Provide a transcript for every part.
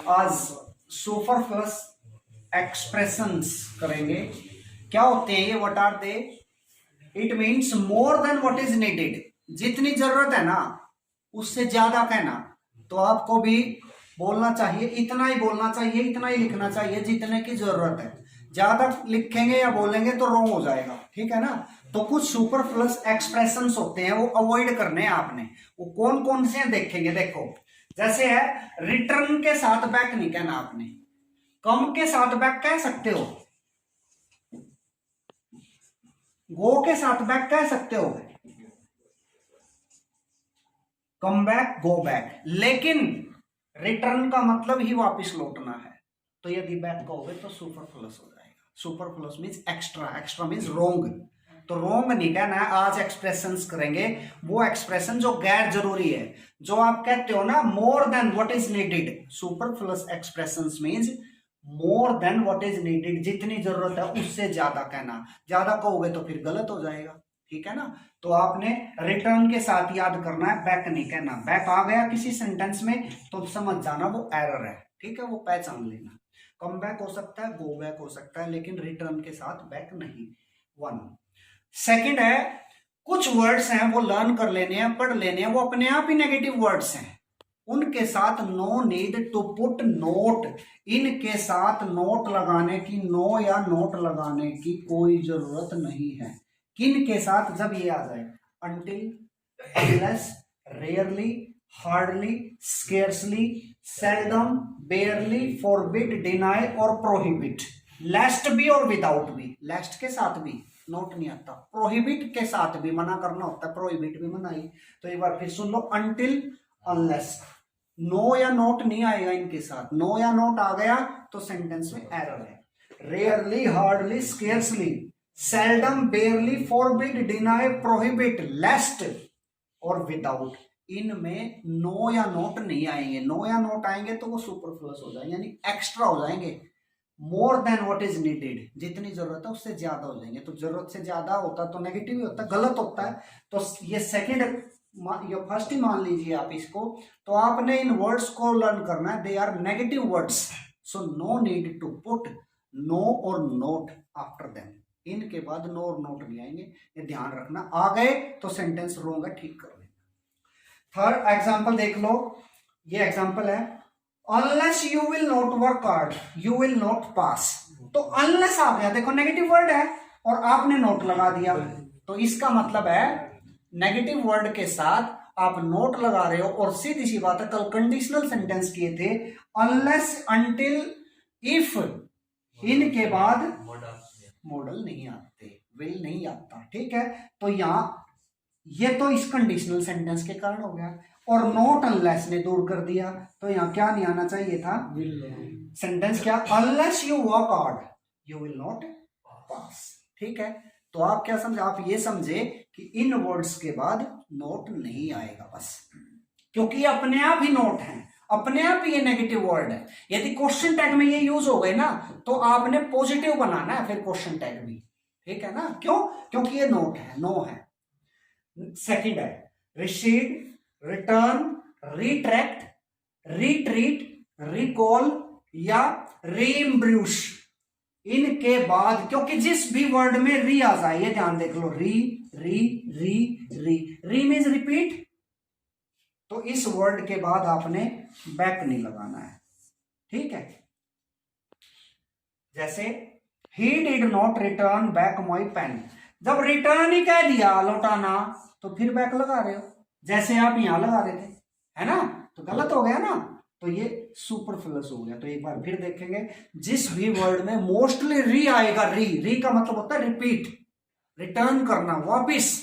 आज सुपरफ्लस एक्सप्रेशंस करेंगे। क्या होते हैं ये, what are they? It means more than what is needed. जितनी जरूरत है ना उससे ज्यादा कहना। तो आपको भी बोलना चाहिए, इतना ही बोलना चाहिए, इतना ही लिखना चाहिए जितने की जरूरत है। ज्यादा लिखेंगे या बोलेंगे तो रॉन्ग हो जाएगा, ठीक है ना। तो कुछ सुपरफ्लस एक्सप्रेशंस होते हैं वो अवॉइड करने हैं आपने। वो कौन कौन से हैं देखेंगे। देखो, जैसे है रिटर्न के साथ बैक नहीं कहना आपने, कम के साथ बैक कह सकते हो, गो के साथ बैक कह सकते हो, कम बैक, गो बैक, लेकिन रिटर्न का मतलब ही वापस लौटना है। तो यदि बैक कहोगे तो सुपरफ्लस हो जाएगा। सुपरफ्लस मीन्स एक्स्ट्रा, एक्स्ट्रा मीन्स रोंग। तो रोंग नहीं कहना है। आज एक्सप्रेशंस करेंगे वो एक्सप्रेशन जो गैर जरूरी है, जो आप कहते हो ना more than what is needed. Superfluous expressions means more than what is needed, जितनी जरूरत है उससे ज्यादा कहना। ज्यादा कहोगे तो फिर गलत हो जाएगा, ठीक है ना। तो आपने रिटर्न के साथ याद करना है, बैक नहीं कहना। बैक आ गया किसी सेंटेंस में तो समझ जाना वो एरर है, ठीक है, वो पहचान लेना। कम बैक हो सकता है, गो बैक हो सकता है, लेकिन रिटर्न के साथ बैक नहीं। वन। सेकंड है, कुछ वर्ड्स हैं वो लर्न कर लेने हैं, पढ़ लेने हैं, वो अपने आप ही नेगेटिव वर्ड्स हैं। उनके साथ no need to put not. इनके साथ नोट लगाने की, नो या नोट लगाने की कोई जरूरत नहीं है। किन के साथ? जब ये आ जाए, until, unless, rarely, hardly, scarcely, seldom, barely, forbid, deny और प्रोहिबिट। लेस्ट भी और विदाउट भी। लेस्ट के साथ भी नोट नहीं आता, प्रोहिबिट के साथ भी मना करना होता है, प्रोहिबिट भी मना ही। तो एक बार फिर सुन लो, अनटिल, अनलेस। नो या नोट नहीं आएगा इनके साथ। नो या नोट आ गया तो सेंटेंस में एरर है। Rarely, hardly, scarcely, seldom, barely, forbid, deny, prohibit, lest और विदाउट, इनमें नो या नोट नहीं आएंगे। नो या नोट आएंगे तो वो सुपरफ्लस हो जाएंगे, यानी एक्स्ट्रा हो जाएंगे। मोर देन व्हाट इज नीडेड, जितनी जरूरत है उससे ज्यादा हो जाएंगे। तो जरूरत से ज्यादा होता तो नेगेटिव ही होता, गलत होता है। तो ये सेकंड, ये फर्स्ट ही मान लीजिए आप इसको। तो आपने इन वर्ड्स को लर्न करना है, they are negative words. So no need to put no और नोट आफ्टर देम। इनके बाद नो और नोट नहीं आएंगे, ये ध्यान रखना। आ गए तो सेंटेंस रोंग है, ठीक कर लेना। थर्ड एग्जाम्पल देख लो, ये एग्जाम्पल है, unless you will not work hard you will not pass. तो अनलेस आ गया, देखो नेगेटिव वर्ड है और आपने नोट लगा दिया। तो इसका मतलब है नेगेटिव वर्ड के साथ आप नोट लगा रहे हो। और सीधी सी बात है, कल कंडीशनल सेंटेंस किए थे, अनलेस, अनटिल, इफ, इनके बाद मॉडल नहीं आते, विल नहीं आता, ठीक है। तो यहां ये तो इस कंडीशनल सेंटेंस के कारण हो गया, और नॉट अनलेस ने दूर कर दिया। तो यहां क्या नहीं आना चाहिए था? सेंटेंस क्या? Unless you work hard you will not pass, ठीक है। तो आप क्या समझे? आप ये समझे कि इन वर्ड्स के बाद नोट नहीं आएगा बस, क्योंकि ये अपने आप ही नोट है, अपने आप ही ये नेगेटिव वर्ड है। यदि क्वेश्चन टैग में ये यूज हो गए ना तो आपने पॉजिटिव बनाना है फिर क्वेश्चन टैग भी, ठीक है ना। क्यों? क्योंकि ये नोट है, नो है। सेकंड है recede, return, retract, retreat, recall या रीइम्ब्रूश। इनके बाद, क्योंकि जिस भी वर्ड में री आ जाए, ये ध्यान देख लो, री री री री, री मीन्स रिपीट। तो इस वर्ड के बाद आपने बैक नहीं लगाना है, ठीक है। जैसे ही did not return back my pen. जब रिटर्न ही कह दिया, लौटाना, तो फिर बैक लगा रहे हो, जैसे आप यहां लगा रहे थे, है ना। तो गलत हो गया ना। तो ये सुपरफ्लस हो गया। तो एक बार फिर देखेंगे, जिस भी वर्ड में मोस्टली री आएगा, री, री का मतलब होता है रिपीट, रिटर्न करना, वापिस।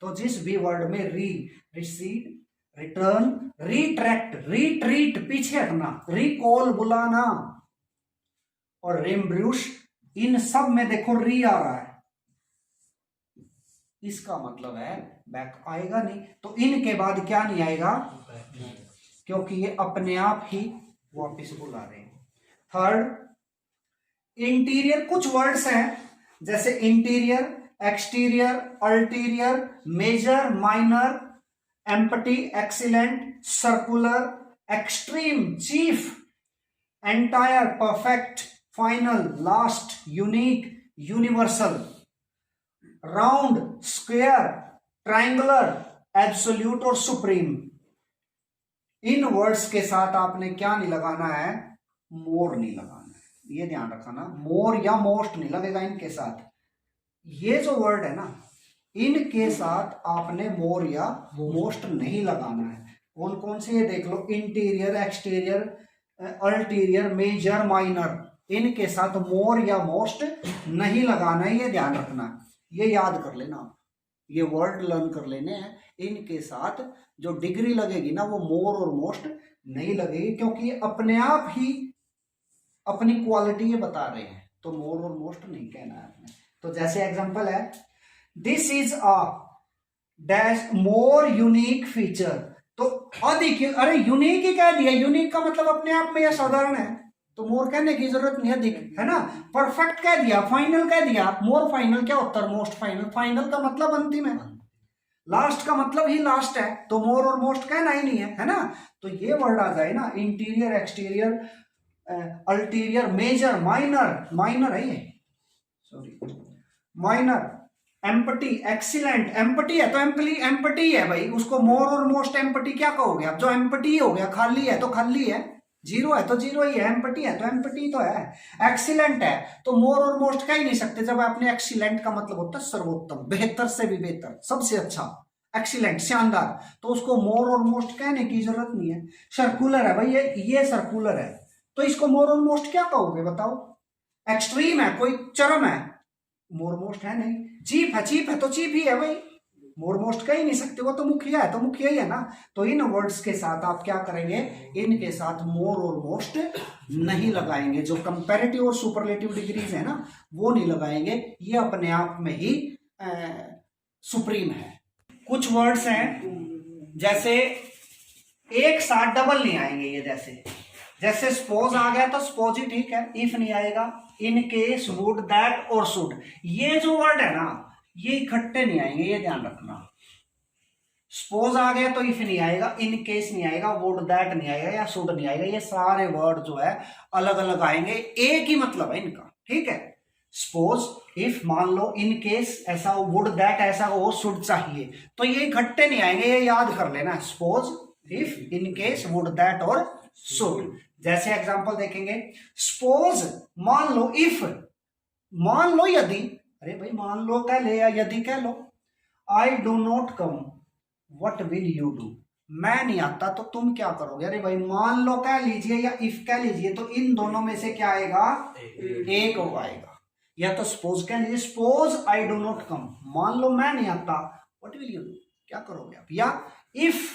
तो जिस भी वर्ड में री, रिसीड, रिटर्न, रिट्रैक्ट, रिट्रीट, पीछे हटना, रिकॉल, बुलाना, और रिम्ब्रूश, इन सब में देखो री आ रहा है, इसका मतलब है बैक आएगा नहीं। तो इनके बाद क्या नहीं आएगा? क्योंकि ये अपने आप ही वापस बुला रहे हैं। Third, interior. कुछ वर्ड्स हैं जैसे interior, exterior, ulterior, major, minor, empty, excellent, circular, extreme, chief, entire, perfect, final, last, unique, universal, round, square, triangular, absolute और सुप्रीम। इन वर्ड्स के साथ आपने क्या नहीं लगाना है, मोर नहीं लगाना है, ये ध्यान रखना, मोर या मोस्ट नहीं लगेगा इनके साथ। ये जो वर्ड है ना, इनके साथ आपने मोर या मोस्ट नहीं लगाना है। कौन कौन से ये देख लो, interior, exterior, ulterior, major, minor, इनके साथ मोर या मोस्ट नहीं लगाना है, ये ध्यान रखना, ये याद कर लेना, ये वर्ड लर्न कर लेने हैं। इनके साथ जो डिग्री लगेगी ना वो मोर और मोस्ट नहीं लगेगी, क्योंकि ये अपने आप ही अपनी क्वालिटी ये बता रहे हैं, तो मोर और मोस्ट नहीं कहना है आपने। तो जैसे एग्जांपल है, this is a dash more unique feature, तो अधिक, अरे यूनिक ही कह दिया, यूनिक का मतलब अपने आप में यह साधारण है, तो मोर कहने की जरूरत नहीं, अधिक है ना। परफेक्ट कह दिया, फाइनल कह दिया, मोर फाइनल क्या होता है, मोस्ट फाइनल, फाइनल का मतलब अंतिम है, लास्ट का मतलब ही लास्ट है, तो मोर और मोस्ट कहना ही नहीं है ना। तो ये वर्ड आ जाए ना, interior, exterior, ulterior, major, minor, minor है ये, sorry minor, empty, excellent, empty है तो एम्पटी है भाई, उसको मोर और मोस्ट एम्पटी क्या कहोगे आप, जो एम्पटी हो गया, खाली है तो खाली है, जीरो है तो जीरो ही है, एम्पटी है तो एम्पटी तो है। एक्सीलेंट है तो मोर और मोस्ट कह ही नहीं सकते, जब आपने एक्सीलेंट का मतलब होता है सर्वोत्तम, बेहतर से भी बेहतर, सबसे अच्छा, एक्सीलेंट, शानदार, तो उसको मोर और मोस्ट कहने की जरूरत नहीं है। सर्कुलर है भाई, ये सर्कुलर है, तो इसको मोर और मोस्ट क्या कहोगे बताओ। एक्सट्रीम है, कोई चरम है, मोर मोस्ट है नहीं। चीप है, चीप है तो चीप ही है भाई, मोर मोस्ट कह ही नहीं सकते, वो तो मुखिया है तो मुखिया ही है ना। तो इन वर्ड्स के साथ आप क्या करेंगे, इनके साथ मोर और मोस्ट नहीं लगाएंगे, जो कंपैरेटिव और सुपरलेटिव डिग्रीज है ना वो नहीं लगाएंगे, ये अपने आप में ही सुप्रीम है। कुछ वर्ड्स हैं जैसे एक साथ डबल नहीं आएंगे, ये जैसे सपोज आ गया तो सपोज ही ठीक है, इफ नहीं आएगा, इन केस, वुड, दैट और शुड, ये जो वर्ड है ना ये इकट्ठे नहीं आएंगे, ये ध्यान रखना। सपोज आ गया तो इफ नहीं आएगा, इन केस नहीं आएगा, वुड, दैट नहीं आएगा या शुड नहीं आएगा, ये सारे वर्ड जो है अलग अलग आएंगे, एक ही मतलब है इनका, ठीक है। सपोज, इफ, मान लो, इन केस ऐसा हो, वुड, दैट ऐसा हो, शुड चाहिए, तो ये इकट्ठे नहीं आएंगे, ये याद कर लेना, suppose, if, in case, would, that और शुड। जैसे एग्जांपल देखेंगे, सपोज, मान लो, इफ, मान लो, यदि, अरे भाई मान लो कह ले या यदि कह लो, I do not come, what will you do, मैं नहीं आता तो तुम क्या करोगे। अरे भाई मान लो कह लीजिए या इफ कह लीजिए, तो इन दोनों में से क्या आएगा, एक आएगा। या तो सपोज कह लीजिए, सपोज आई डू नॉट कम, मान लो मैं नहीं आता, व्हाट विल यू डू, क्या करोगे आप। या इफ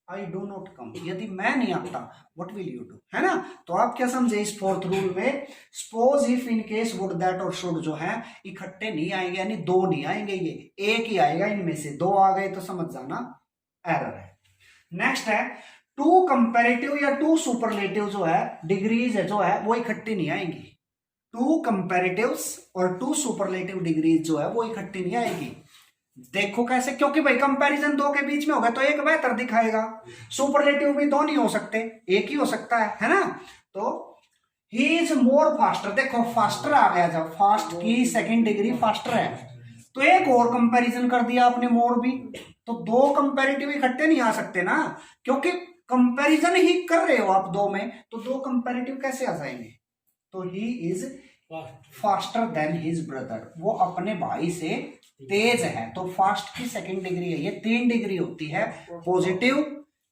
आई डू नॉट कम, यदि मैं नहीं आता, व्हाट विल यू डू, है ना। तो आप क्या समझे इस फोर्थ रूल में, suppose, if, in case, would, that और शुड जो है इकट्ठे नहीं आएंगे, यानी दो नहीं आएंगे, ये एक ही आएगा, इनमें से दो आ गए तो समझ जाना एरर है। नेक्स्ट है, टू कंपैरेटिव या टू सुपरलेटिव जो है डिग्रीज है जो है वो इकट्ठी नहीं आएंगी। टू कंपैरेटिव्स और टू सुपरलेटिव डिग्रीज जो है वो इकट्ठी नहीं आएगी। देखो कैसे, क्योंकि भाई कंपैरिजन दो के बीच में होगा तो एक बेहतर दिखाएगा, सुपरलेटिव भी दो नहीं हो सकते, एक ही हो सकता है ना। तो ही इज मोर फास्टर, देखो फास्टर आ गया, जब फास्ट की सेकंड डिग्री फास्टर है तो एक और कंपैरिजन कर दिया आपने मोर भी, तो दो कंपैरेटिव इकट्ठे नहीं आ सकते ना, क्योंकि कंपैरिजन ही कर रहे हो आप दो में, तो दो कंपैरेटिव कैसे आ जाएंगे। तो he is faster than his brother, वो अपने भाई से तेज है, तो फास्ट की सेकंड डिग्री है, ये 3 डिग्री होती है, पॉजिटिव,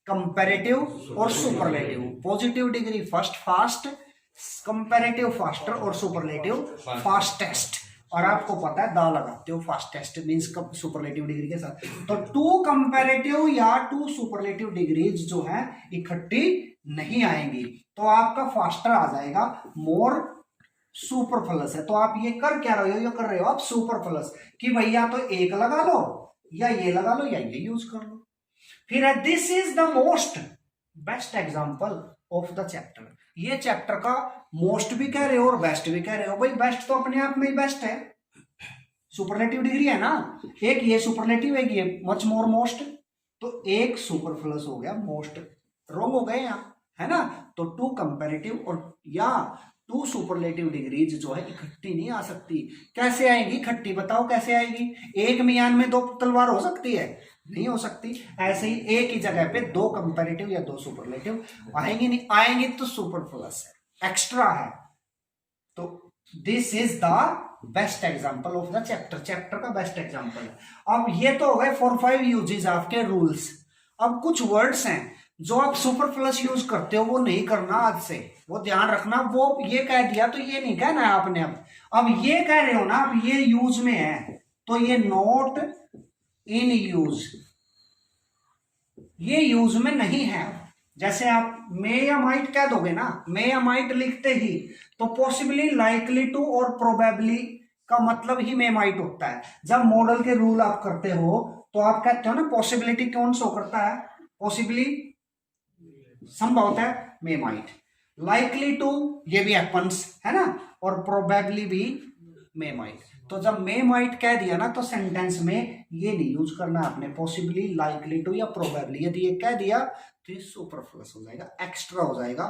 कंपैरेटिव और superlative. Positive degree first, fast, comparative faster और सुपरलेटिव फास्टेस्ट। और आपको पता है दा लगाते हो, फास्टेस्ट मींस सुपरलेटिव डिग्री के साथ। तो टू कंपैरेटिव या टू सुपरलेटिव डिग्रीज जो है इकट्ठी नहीं आएंगी, तो आपका फास्टर आ जाएगा, मोर सुपरफ्लस है। तो आप ये कर क्या रहे हो, ये कर रहे हो आप सुपरफ्लस, कि भैया तो एक लगा लो या ये लगा लो या ये यूज कर लो। फिर है, this is the most best example of the chapter, ये चैप्टर का मोस्ट भी कह रहे हो और बेस्ट भी कह रहे हो। भाई बेस्ट तो अपने आप में ही बेस्ट है, सुपरलेटिव डिग्री है ना, एक ये सुपरलेटिव है, ये मच मोर मोस्ट, तो एक सुपरफ्लस हो गया, मोस्ट रॉन्ग हो गए यहाँ, है ना। तो टू कंपैरेटिव और या टू सुपरलेटिव डिग्रीज जो है इकट्ठी नहीं आ सकती। कैसे आएगी इकट्ठी, बताओ कैसे आएगी। एक मियान में दो तलवार हो सकती है, नहीं हो सकती। ऐसे ही एक ही जगह पे दो कंपैरेटिव या दो सुपरलेटिव आएंगे नहीं, आएंगे तो सुपरफ्लस है, एक्स्ट्रा है। तो this is the best example of the chapter का बेस्ट एग्जांपल है। अब ये तो हो गए 4-5 यूजेस आपके रूल्स। अब कुछ वर्ड्स हैं जो आप सुपरफ्लस यूज करते हो वो नहीं करना आज से, वो ध्यान रखना। वो ये कह दिया तो ये नहीं कहना है आपने। अब ये कह रहे हो ना, अब ये यूज में है तो ये नॉट इन यूज, ये यूज में नहीं है। जैसे आप मे या माइट कह दोगे ना, मे या माइट लिखते ही तो पॉसिबली, लाइकली टू और प्रोबेबली का मतलब ही मे माइट होता है। जब मॉडल के रूल आप करते हो तो आप कहते हो ना पॉसिबिलिटी कौन शो करता है, पॉसिबली संभवतः है मे माइट, लाइकली टू ये भी हैपन्स है ना, और प्रोबेबली भी मे माइट। तो जब मे माइट कह दिया ना तो सेंटेंस में ये नहीं यूज करना आपने, पॉसिबली, लाइकली टू या प्रोबेबली। यदि ये कह दिया तो ये सुपरफ्लस हो जाएगा, एक्स्ट्रा हो जाएगा।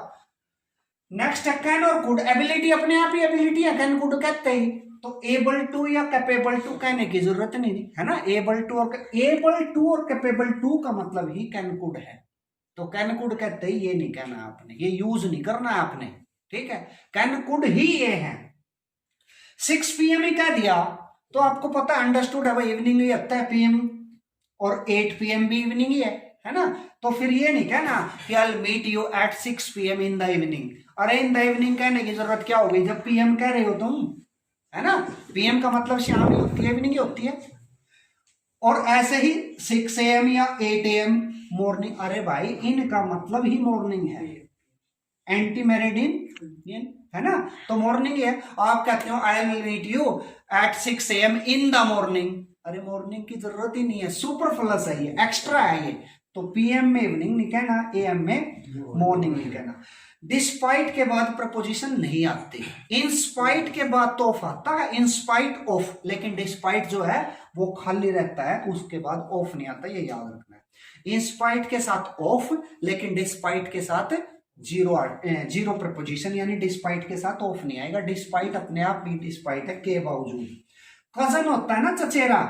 नेक्स्ट है कैन और कुड। एबिलिटी अपने आप ही एबिलिटी है, कैन कुड कहते ही, तो एबल टू या कैपेबल टू कहने की जरूरत नहीं है ना। एबल टू और कैपेबल टू का मतलब ही कैन कुड है। तो कैन कुड कहते ही ये नहीं कहना आपने, ये यूज नहीं करना है आपने, ठीक है। कैन कुड ही ये है। 6 PM ही कह दिया तो आपको पता अंडरस्टूड है भाई, इवनिंग ही आता है PM, और 8 PM भी इवनिंग ही है ना। तो फिर ये नहीं कहना कि I will meet you at 6 PM in the evening. अरे इन द इवनिंग कहने की जरूरत क्या होगी जब PM कह रहे हो तुम, है ना। PM का मतलब शाम ही होती है, इवनिंग ही होती है। और ऐसे ही 6 AM या 8 AM मॉर्निंग, अरे भाई इनका मतलब ही मॉर्निंग है, एंटी मेरिडियन है ना, तो मॉर्निंग है। आप कहते हो I will meet you at 6 AM in the morning, अरे मॉर्निंग की जरूरत ही नहीं है, सुपरफ्लस है ये, एक्स्ट्रा है ये। तो PM में इवनिंग नहीं कहना, AM में मॉर्निंग नहीं कहना। डिस्पाइट के बाद प्रपोजिशन नहीं आती, इंस्पाइट के बाद तो ऑफ आता है, इंस्पाइट ऑफ, लेकिन डिस्पाइट जो है वो खाली रहता है, उसके बाद ऑफ नहीं आता, ये याद रखना है। इंस्पाइट के साथ ऑफ, लेकिन डिस्पाइट के साथ जीरो प्रपोजिशन, यानी डिस्पाइट के साथ ऑफ नहीं आएगा। डिस्पाइट अपने आप भी डिस्पाइट है, के बावजूद। कजन होता है ना चचेरा,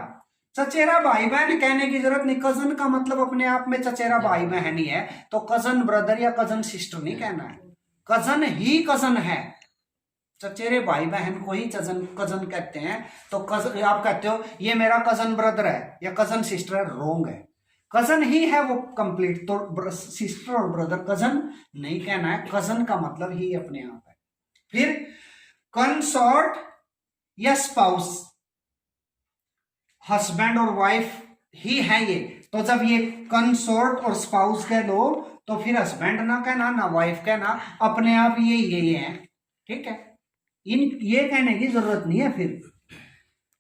चचेरा भाई बहन कहने की जरूरत नहीं, कजन का मतलब अपने आप में चचेरा भाई बहन ही है, तो कजन ब्रदर या कजन सिस्टर नहीं कहना है, कजन ही कजन है। चचेरे भाई बहन को ही कजन कहते हैं। तो कजन आप कहते हो ये मेरा कजन ब्रदर है या कजन सिस्टर है, रोंग है, कजन ही है वो कंप्लीट। तो सिस्टर और ब्रदर कजन नहीं कहना है, कजन का मतलब ही अपने आप है। फिर कंसॉर्ट या स्पाउस, हस्बैंड और वाइफ ही है ये, तो जब ये कंसॉर्ट और स्पाउस कह दो तो फिर हस्बैंड ना कहना ना वाइफ कहना, अपने आप ये है, ठीक है। इन ये कहने की जरूरत नहीं है। फिर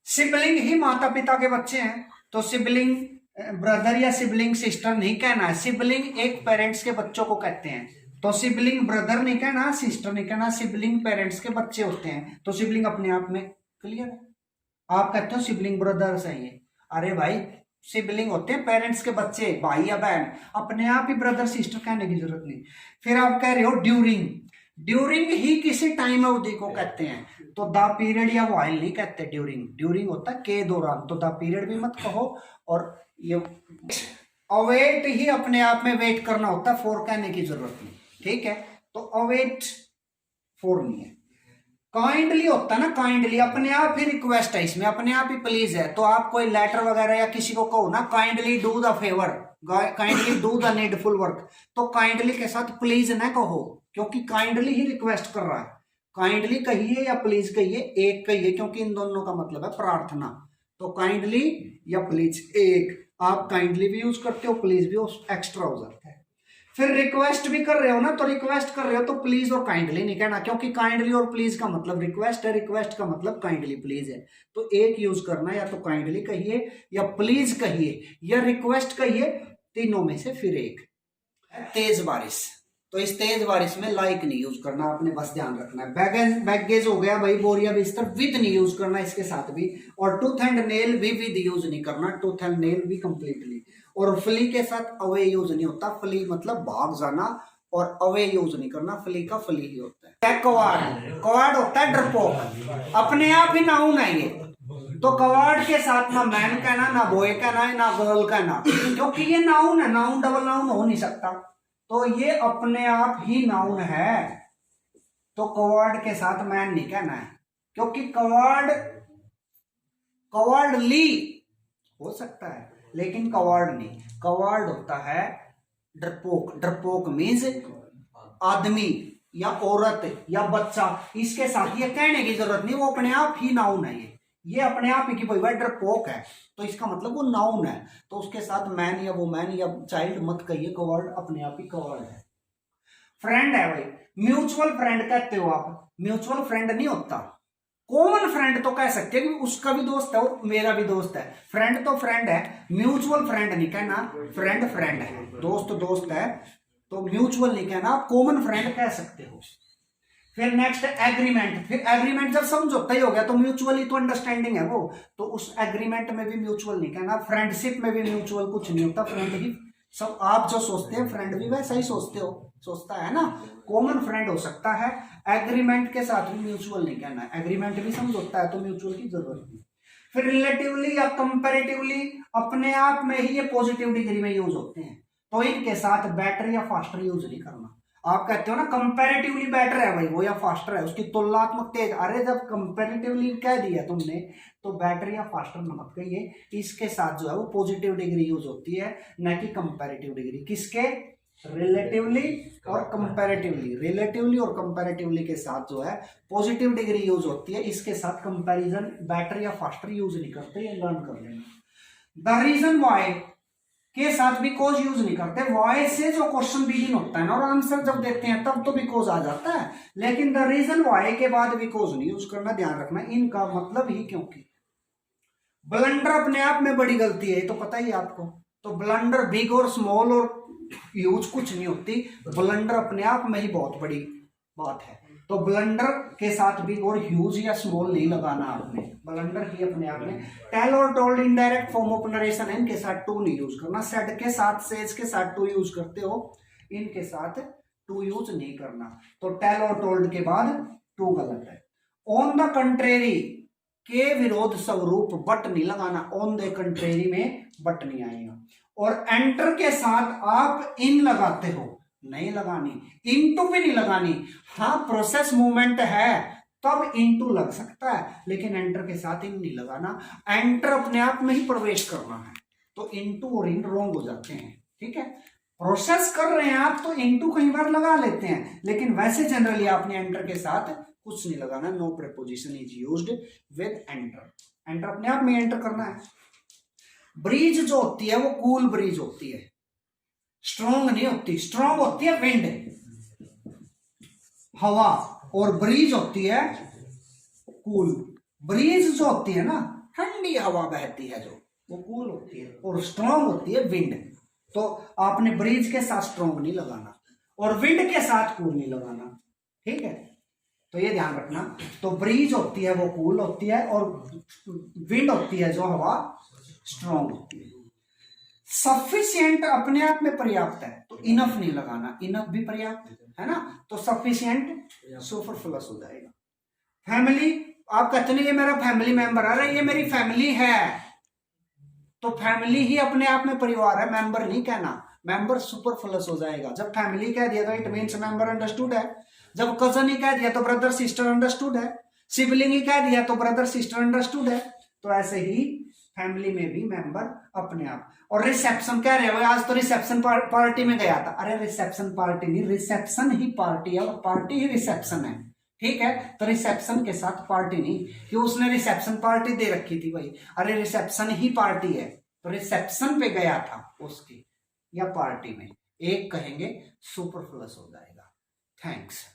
सिबलिंग ही माता पिता के बच्चे हैं, तो सिबलिंग ब्रदर या सिबलिंग सिस्टर नहीं कहना है। सिबलिंग एक पेरेंट्स के बच्चों को कहते हैं, तो सिबलिंग ब्रदर नहीं कहना, सिस्टर नहीं कहना, सिबलिंग पेरेंट्स के बच्चे होते हैं, तो सिबलिंग अपने आप में क्लियर है। आप कहते हो सिबलिंग ब्रदर्स है ये, अरे भाई सिबलिंग होते हैं पेरेंट्स के बच्चे, भाई या बहन, अपने आप ही ब्रदर सिस्टर कहने की जरूरत नहीं। फिर आप कह रहे हो ड्यूरिंग, ड्यूरिंग ही किसी टाइम अवधि को कहते हैं, तो द पीरियड या व्हाइल नहीं कहते ड्यूरिंग, ड्यूरिंग होता है के दौरान, तो द पीरियड भी मत कहो। और ये अवेट ही अपने आप में वेट करना होता है, फॉर कहने की जरूरत नहीं, ठीक है। तो अवेट फॉर नहीं है। काइंडली होता है ना, काइंडली अपने आप ही रिक्वेस्ट है, इसमें अपने आप ही प्लीज है। तो आप कोई लेटर वगैरह या किसी को कहो ना kindly do the favour, kindly do the needful work, तो काइंडली के साथ प्लीज ना कहो, क्योंकि काइंडली ही रिक्वेस्ट कर रहा है। काइंडली कहिए या प्लीज कहिए, एक कहिए, क्योंकि इन दोनों का मतलब है प्रार्थना। तो काइंडली या प्लीज एक, आप काइंडली भी यूज करते हो, प्लीज भी एक्स्ट्रा हो जाता है। फिर रिक्वेस्ट भी कर रहे हो ना, तो रिक्वेस्ट कर रहे हो तो प्लीज और काइंडली नहीं कहना, क्योंकि काइंडली और प्लीज का मतलब रिक्वेस्ट है, रिक्वेस्ट का मतलब काइंडली प्लीज है। तो एक यूज करना, या तो काइंडली कहिए या प्लीज कहिए या रिक्वेस्ट कहिए, तीनों में से फिर एक। तेज बारिश, तो इस तेज बारिश में लाइक नहीं यूज करना, आपने बस ध्यान रखना है। बैगेज हो गया भाई, बोरिया बिस्तर, विद नहीं यूज करना इसके साथ भी, और टूथ एंड नेल भी विद यूज नहीं करना, टूथ एंड नेल भी कंप्लीटली। और फ्ली के साथ अवे यूज नहीं होता, फ्ली मतलब भाग जाना, और अवे यूज नहीं करना, फली का फली ही होता है। कवार्ड, कवार्ड होता है डरपोक, अपने आप ही नाउन है ये। तो कवार्ड के साथ ना मैन कहना, ना बॉय कहना है, ना गर्ल कहना, क्योंकि ये नाउन है, नाउन डबल नाउन हो नहीं सकता, तो ये अपने आप ही नाउन है। तो कवार्ड के साथ मैन नहीं कहना है, क्योंकि कवार्ड, कवार्डली हो सकता है लेकिन कवार्ड नहीं। कवार्ड होता है डरपोक। डरपोक मीन्स आदमी या औरत या बच्चा, इसके साथ ये कहने की जरूरत नहीं, वो अपने आप ही नाउन है। ये अपने आप ही की कोई डरपोक है, तो इसका मतलब वो नाउन है, तो उसके साथ मैन या वुमैन या चाइल्ड मत कहिए, कवर्ड अपने आप ही कवर्ड है। फ्रेंड है भाई, म्यूचुअल फ्रेंड कहते हो आप, म्यूचुअल फ्रेंड नहीं होता। कॉमन फ्रेंड तो कह सकते हैं कि उसका भी दोस्त है और मेरा भी दोस्त है, फ्रेंड तो फ्रेंड है, म्यूचुअल फ्रेंड नहीं कहना। फ्रेंड फ्रेंड है, दोस्त दोस्त है, तो म्यूचुअल नहीं कहना, आप कॉमन फ्रेंड कह सकते हो। फिर नेक्स्ट एग्रीमेंट, फिर एग्रीमेंट जब समझौता ही हो गया तो म्यूचुअली तो अंडरस्टैंडिंग है वो, तो उस एग्रीमेंट में भी म्यूचुअल नहीं कहना। फ्रेंडशिप में भी म्यूचुअल कुछ नहीं होता, फ्रेंड ही सब आप जो सोचते हैं फ्रेंड भी वैसा ही सोचता है ना, कॉमन फ्रेंड हो सकता है। एग्रीमेंट के साथ भी म्यूचुअल नहीं कहना, एग्रीमेंट भी समझौता है तो म्यूचुअल की जरूरत नहीं। फिर रिलेटिवली या कंपैरेटिवली, अपने आप में ही ये पॉजिटिव डिग्री में यूज होते हैं, तो इनके साथ बेटर या फास्टर यूज नहीं करना। आप कहते हो ना कंपैरेटिवली बेटर है भाई वो या फास्टर है, उसकी तुलनात्मक तेज, अरे जब कंपैरेटिवली कह दिया तुमने तो बेटर या फास्टर मत कहिए, इसके साथ जो है वो पॉजिटिव डिग्री यूज होती है, न कि कंपैरेटिव डिग्री। किसके? रिलेटिवली और कंपैरेटिवली, रिलेटिवली और कंपैरेटिवली के साथ जो है पॉजिटिव डिग्री यूज होती है, इसके साथ कंपैरिजन बेटर या फास्टर यूज नहीं करते, ये लर्न कर लेना। द रीजन वाई के साथ भी कोज यूज नहीं करते, वाई से जो क्वेश्चन बिगिन होता है ना और आंसर जब देते हैं तब तो भी कोज आ जाता है, लेकिन द रीजन वाई के बाद भी कोज नहीं यूज करना, ध्यान रखना। इनका मतलब ही क्योंकि ब्लंडर अपने आप में बड़ी गलती है, तो पता ही आपको, तो ब्लंडर बिग और स्मॉल और यूज कुछ नहीं होती, ब्लंडर अपने आप में ही बहुत बड़ी बात है, तो ब्लंडर के साथ बिग और ह्यूज या स्मॉल नहीं लगाना आपने, ब्लंडर ही अपने आप में। टेल और told indirect form of narration है, इनके साथ टू नहीं यूज करना। सेड के साथ, सेज के साथ टू यूज करते हो, इनके साथ टू यूज नहीं करना, तो टेल और टोल्ड के बाद टू गलत है। ऑन द कंट्रेरी के विरोध स्वरूप बट नहीं लगाना, ऑन द कंट्रेरी में बट नहीं आएगा। और एंटर के साथ आप इन लगाते हो, नहीं लगानी, इनटू भी नहीं लगानी। हाँ प्रोसेस मूवमेंट है तब इनटू लग सकता है, लेकिन एंटर के साथ इन नहीं लगाना, एंटर अपने आप में ही प्रवेश करना है, तो इनटू और इन रोंग हो जाते हैं, ठीक है। प्रोसेस कर रहे हैं आप तो इनटू कई बार लगा लेते हैं, लेकिन वैसे जनरली आपने एंटर के साथ कुछ नहीं लगाना। No preposition is used with enter, enter अपने आप में एंटर करना है। ब्रीज जो होती है वो कूल ब्रीज होती है, स्ट्रॉन्ग नहीं होती, स्ट्रॉन्ग होती है विंड हवा, और ब्रीज होती है कूल। ब्रीज जो होती है ना ठंडी हवा बहती है जो, वो कूल होती है, और स्ट्रॉन्ग होती है विंड। तो आपने ब्रीज के साथ स्ट्रॉन्ग नहीं लगाना और विंड के साथ कूल नहीं लगाना, ठीक है, तो ये ध्यान रखना। तो ब्रीज होती है वो कूल होती है, और विंड होती है जो हवा स्ट्रॉन्ग होती है। सफिशिएंट अपने आप में पर्याप्त है, तो इनफ नहीं लगाना, इनफ भी पर्याप्त है ना, तो सफिशिएंट सुपरफ्लस हो जाएगा। फैमिली, आप कहते नहीं ये मेरा फैमिली मेंबर आ रहा है, ये मेरी फैमिली है, तो फैमिली ही अपने आप में परिवार है, मेंबर नहीं कहना, मेंबर सुपरफ्लस हो जाएगा। जब फैमिली कह दिया तो इट मीन्स मेंबर अंडरस्टूड है, जब कजन ही कह दिया तो ब्रदर सिस्टर अंडरस्टूड है, सिबलिंग ही कह दिया तो ब्रदर सिस्टर अंडरस्टूड है, तो ऐसे ही फैमिली में भी मेंबर अपने आप। और रिसेप्शन कह रहे हो आज तो रिसेप्शन पार्टी में गया था, अरे रिसेप्शन पार्टी नहीं, रिसेप्शन ही पार्टी है और पार्टी ही रिसेप्शन है, ठीक है, तो रिसेप्शन के साथ पार्टी नहीं कि उसने रिसेप्शन पार्टी दे रखी थी भाई, अरे रिसेप्शन ही पार्टी है, तो रिसेप्शन पे गया था उसकी या पार्टी में, एक कहेंगे सुपरफ्लस हो जाएगा। थैंक्स।